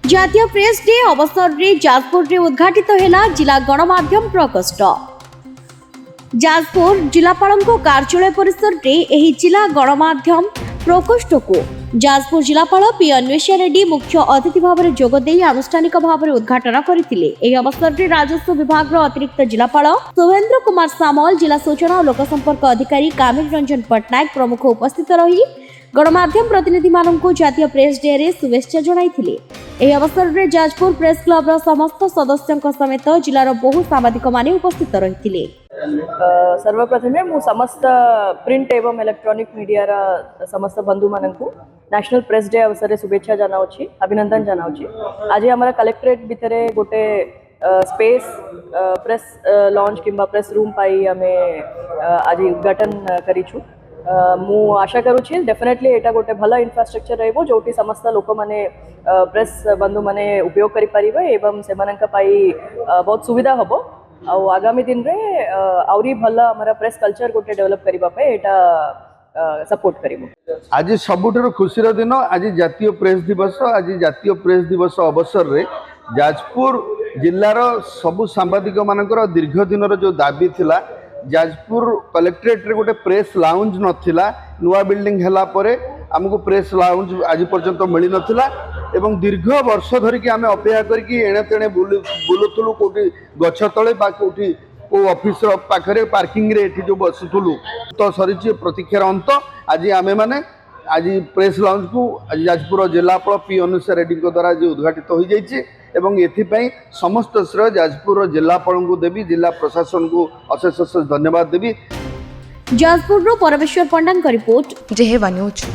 जातीय press day अवसर में जाजपुर में उद्घाटित है जिला गणमाध्यम प्रकोष्ठ। जाजपुर जिलापाल कार्यालय परिसर में जिला गणमाध्यम प्रकोष्ठ को जाजपुर जिलापाल पी अन्वेषा रेड्डी मुख्य अतिथि भाव में जोगदे आनुष्ठानिक भाव में उद्घाटन करते। अवसर में राजस्व विभाग अतिरिक्त जिलापाल सुवेन्द्र कुमार सामल, जिला सूचना और लोकसंपर्क अधिकारी कामिल रंजन पट्टनायक प्रमुख उपस्थित रही गणमाध्यम प्रतिनिधि मानक जातीय प्रेस डे रे शुभेच्छा जणाइथिले। ଏହି ଅବସରରେ ଯାଜପୁର ପ୍ରେସ୍ କ୍ଲବର ସମସ୍ତ ସଦସ୍ୟଙ୍କ ସମେତ ଜିଲ୍ଲାର ବହୁ ସାମ୍ବାଦିକମାନେ ଉପସ୍ଥିତ ରହିଥିଲେ। सर्वप्रथमे मु समस्त प्रिंट एवं इलेक्ट्रॉनिक मीडिया समस्त बंधु मानकु नेशनल प्रेस डे अवसर रे शुभेच्छा जनाउछि, अभिनंदन जनाउछि। आज हमारा कलेक्टरेट भितरे गोटे स्पेस प्रेस लॉन्च किंबा प्रेस रूम पाई आमे आज उद्घाटन करिछु। मु आशा करुछि डेफिनेटली एटा गोटे भला इंफ्रास्ट्रक्चर रहबो जोटी समस्त लोक माने प्रेस बंधु माने उपयोग करि परिबे एवं सेमानका पाई बहुत सुविधा हबो। आगामी दिन रे आउरी भला हमारा प्रेस कल्चर गोटे डेवलप करिबा पे एटा सपोर्ट करिबो। आज सबुठर खुशीर दिन, आज जातीय प्रेस दिवस। आज जातीय प्रेस दिवस अवसर रे जाजपुर जिल्लार सबु सांबादिक मानकर दीर्घ दिनर जो दाबी थिला, जाजपुर कलेक्ट्रेट रे गोटे प्रेस लाउंज नथिला, नुआ बिल्डिंग हला परे हमको प्रेस लाउंज आज पर्यंत मिली नथिला एवं दीर्घ वर्ष धरिकी आम अपेक्षा करके एणे तेणे बुलुलु कौटी गछ तले बा कौटी को ऑफिस पाखरे पार्किंग रे एठी जो बसुलु तो सरी प्रतीक्षार अंत। आज आमे माने आज प्रेस लाउंज को आज जाजपुर जिलापाल पी अन्वेषा रेड्डी द्वारा आज उद्घाटित हो जाइए एवं एथिपाई समस्त श्रेय जाजपुर जिलापाल को देवी, जिला प्रशासन को अशेष अशेष धन्यवाद देवी। जाजपुर परमेश्वर पंडा रिपोर्ट, जेहेवा न्यूज।